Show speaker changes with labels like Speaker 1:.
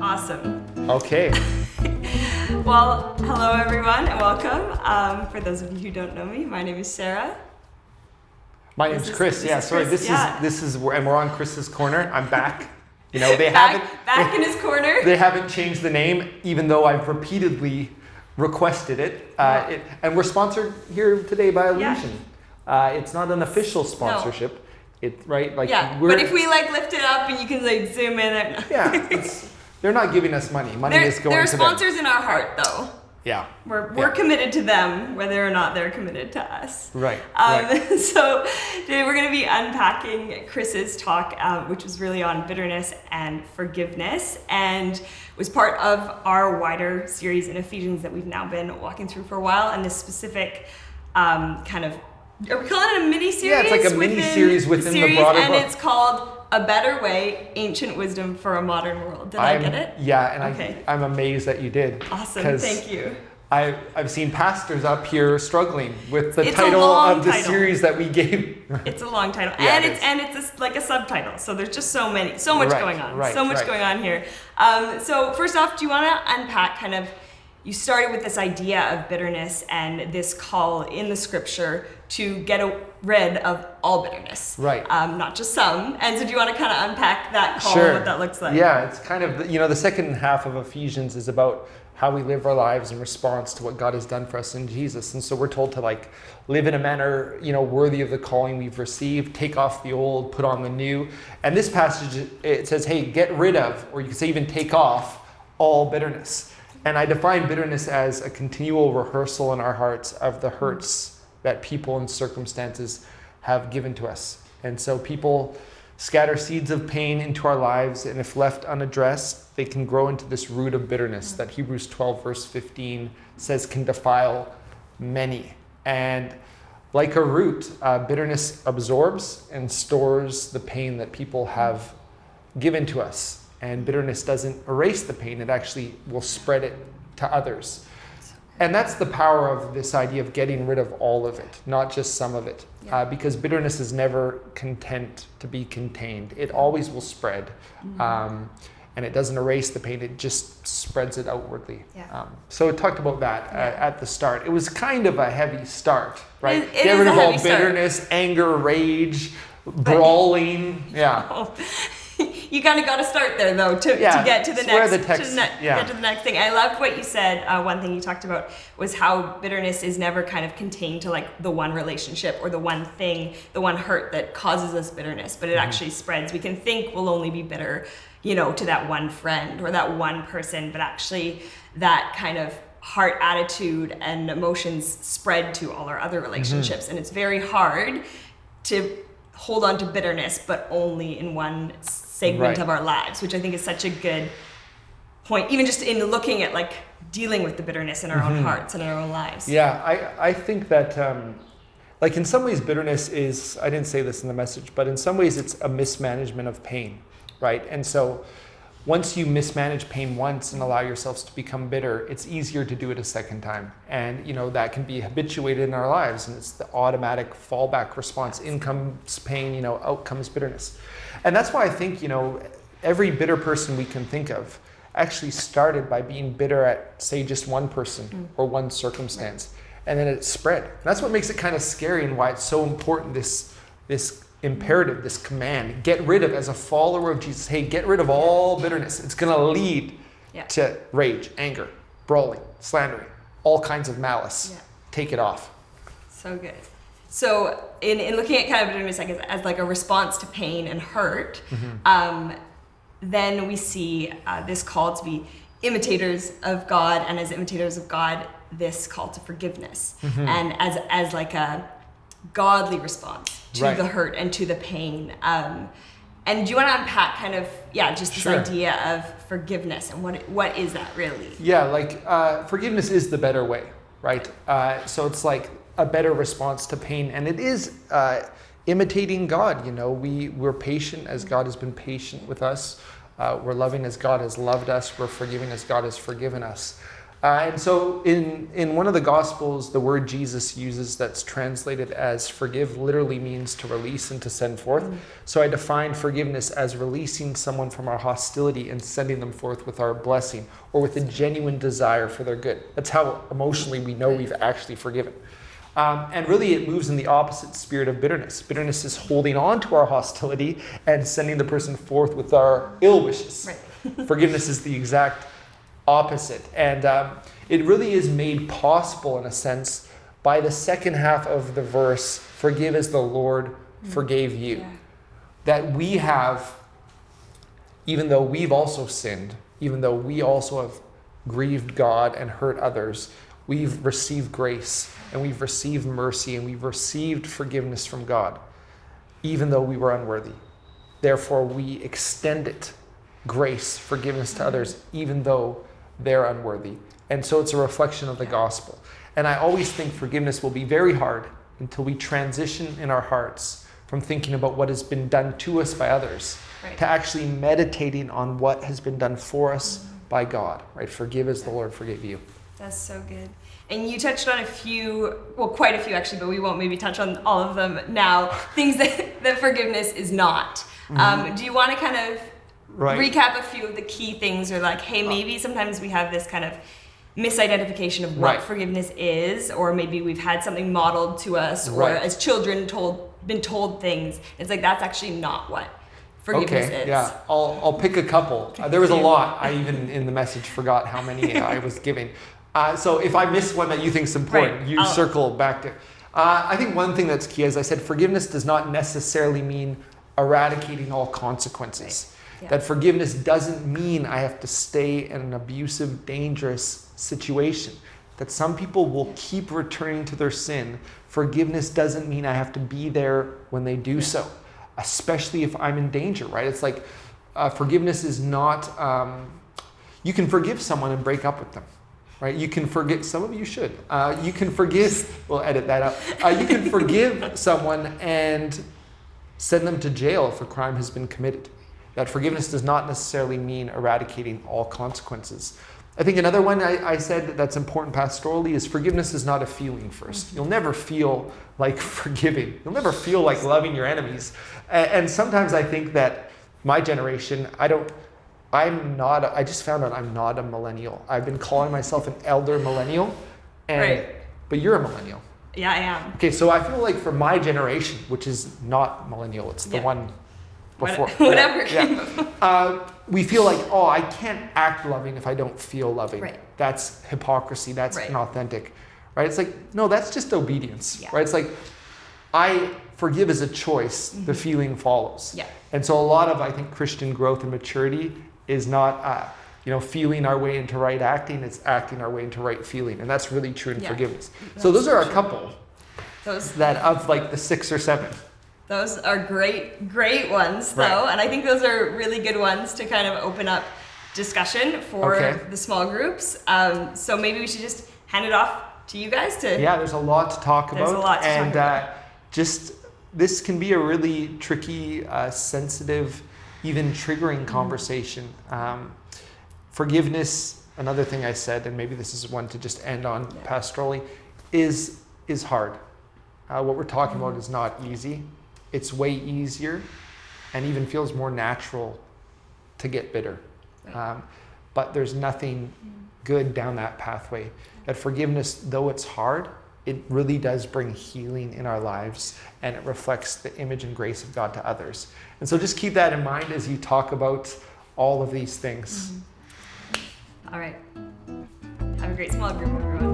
Speaker 1: Awesome.
Speaker 2: Okay.
Speaker 1: Well, hello everyone and welcome. For those of you who don't know me, my name is Sarah.
Speaker 2: My name's Chris. This is where, and we're on Chris's corner. I'm back. You know, they
Speaker 1: back in his corner.
Speaker 2: They haven't changed the name, even though I've repeatedly requested it. And we're sponsored here today by Illusion. It's not an official sponsorship. No.
Speaker 1: But if we lift it up and you can zoom in.
Speaker 2: They're not giving us money. Money is going to them.
Speaker 1: They're sponsors in our heart, though.
Speaker 2: Yeah.
Speaker 1: We're committed to them, whether or not they're committed to us.
Speaker 2: Right.
Speaker 1: So today we're going to be unpacking Chris's talk, which was really on bitterness and forgiveness, and was part of our wider series in Ephesians that we've now been walking through for a while. And this specific are we calling it a mini-series?
Speaker 2: Yeah, it's like a mini-series within the broader book.
Speaker 1: And it's called A Better Way, Ancient Wisdom for a Modern World. Did I get it?
Speaker 2: Yeah, and I'm amazed that you did.
Speaker 1: Awesome, thank you.
Speaker 2: I've seen pastors up here struggling with the title of the series that we gave.
Speaker 1: It's a long title, and it's like a subtitle. So there's just so much going on, going on here. So first off, do you want to unpack you started with this idea of bitterness and this call in the scripture to get rid of all bitterness,
Speaker 2: right?
Speaker 1: Not just some. And so do you want to unpack that call and what that looks like?
Speaker 2: Yeah, it's the second half of Ephesians is about how we live our lives in response to what God has done for us in Jesus. And so we're told to live in a manner, worthy of the calling we've received, take off the old, put on the new. And this passage, it says, hey, get rid of, or you can say even take off all bitterness. And I define bitterness as a continual rehearsal in our hearts of the hurts that people and circumstances have given to us. And so people scatter seeds of pain into our lives, and if left unaddressed, they can grow into this root of bitterness that Hebrews 12 verse 15 says can defile many. And like a root, bitterness absorbs and stores the pain that people have given to us. And bitterness doesn't erase the pain, it actually will spread it to others. And that's the power of this idea of getting rid of all of it, not just some of it. Because bitterness is never content to be contained. It always will spread. And it doesn't erase the pain, it just spreads it outwardly. So it talked about that at the start. It was kind of a heavy start, right?
Speaker 1: Get rid of all
Speaker 2: bitterness, anger, rage, brawling.
Speaker 1: You got to start there though to get to the next thing. I loved what you said. One thing you talked about was how bitterness is never contained to the one relationship or the one thing, the one hurt that causes us bitterness, but it actually spreads. We can think we'll only be bitter, to that one friend or that one person, but actually that kind of heart attitude and emotions spread to all our other relationships. And it's very hard to hold on to bitterness, but only in one segment of our lives, which I think is such a good point, even just in looking at dealing with the bitterness in our own hearts and in our own lives.
Speaker 2: Yeah, I think that in some ways bitterness is, I didn't say this in the message, but in some ways it's a mismanagement of pain, right? And so once you mismanage pain once and allow yourselves to become bitter, it's easier to do it a second time. And, that can be habituated in our lives, and it's the automatic fallback response. In comes pain, out comes bitterness. And that's why I think, every bitter person we can think of actually started by being bitter at, say, just one person or one circumstance. And then it spread. And that's what makes it kind of scary and why it's so important, this imperative, this command, get rid of, as a follower of Jesus, hey, get rid of all bitterness. It's going to lead to rage, anger, brawling, slandering, all kinds of malice. Take it off.
Speaker 1: So good. So in looking at bitterness as a response to pain and hurt, then we see this call to be imitators of God, and as imitators of God, this call to forgiveness, and as a godly response to the hurt and to the pain. And do you want to unpack this idea of forgiveness and what is that really?
Speaker 2: Forgiveness is the better way, right? So it's a better response to pain, and it is imitating God. We're patient as God has been patient with us. We're loving as God has loved us. We're forgiving as God has forgiven us. And so in one of the Gospels, the word Jesus uses that's translated as forgive literally means to release and to send forth. So I define forgiveness as releasing someone from our hostility and sending them forth with our blessing or with a genuine desire for their good. That's how emotionally we know we've actually forgiven. And really it moves in the opposite spirit of bitterness. Bitterness is holding on to our hostility and sending the person forth with our ill wishes. Right. Forgiveness is the exact opposite. And it really is made possible in a sense by the second half of the verse, forgive as the Lord forgave you. Yeah. That we have, even though we've also sinned, even though we also have grieved God and hurt others, we've received grace and we've received mercy and we've received forgiveness from God, even though we were unworthy. Therefore, we extend it, grace, forgiveness to others, even though they're unworthy. And so it's a reflection of the gospel. And I always think forgiveness will be very hard until we transition in our hearts from thinking about what has been done to us by others to actually meditating on what has been done for us by God, right? Forgive as the Lord forgave you. That's
Speaker 1: so good. And you touched on a few, well, quite a few actually, but we won't maybe touch on all of them now, things that forgiveness is not. Do you want to kind of recap a few of the key things, or like, hey, maybe sometimes we have this kind of misidentification of what forgiveness is, or maybe we've had something modeled to us, or as children been told things. It's like, that's actually not what forgiveness is.
Speaker 2: Yeah, I'll pick a couple. There was a lot. I even in the message forgot how many I was giving. So if I miss one that you think is important, you circle back to. I think one thing that's key, as I said, forgiveness does not necessarily mean eradicating all consequences. Yeah. That forgiveness doesn't mean I have to stay in an abusive, dangerous situation. That some people will keep returning to their sin. Forgiveness doesn't mean I have to be there when they do so, especially if I'm in danger, right? It's like forgiveness is not, you can forgive someone and break up with them. Right? You can forgive, some of you should. You can forgive, we'll edit that out. You can forgive someone and send them to jail if a crime has been committed. That forgiveness does not necessarily mean eradicating all consequences. I think another one I said that's important pastorally is forgiveness is not a feeling first. You'll never feel like forgiving. You'll never feel like loving your enemies. And sometimes I think that my generation, I just found out I'm not a millennial. I've been calling myself an elder millennial, but you're a millennial.
Speaker 1: Yeah, I am.
Speaker 2: Okay, so I feel like for my generation, which is not millennial, it's the one before.
Speaker 1: Whatever.
Speaker 2: We feel like, I can't act loving if I don't feel loving. Right. That's hypocrisy. That's inauthentic. Right? It's like, no, that's just obedience. Yeah. Right? It's like, I forgive as a choice. The feeling follows. Yeah. And so a lot of, I think, Christian growth and maturity is not, feeling our way into right acting. It's acting our way into right feeling. And that's really true in forgiveness. So those are a couple that of like the 6 or 7.
Speaker 1: Those are great ones, though. And I think those are really good ones to kind of open up discussion for the small groups. So maybe we should just hand it off to you guys to...
Speaker 2: Yeah, there's a lot to talk about.
Speaker 1: There's a lot to talk about.
Speaker 2: Just, this can be a really tricky, sensitive, even triggering conversation. Forgiveness, another thing I said, and maybe this is one to just end on pastorally, is hard. What we're talking about is not easy. It's way easier and even feels more natural to get bitter. But there's nothing good down that pathway. That forgiveness, though it's hard, it really does bring healing in our lives, and it reflects the image and grace of God to others. And so just keep that in mind as you talk about all of these things.
Speaker 1: All right. Have a great small group, everyone.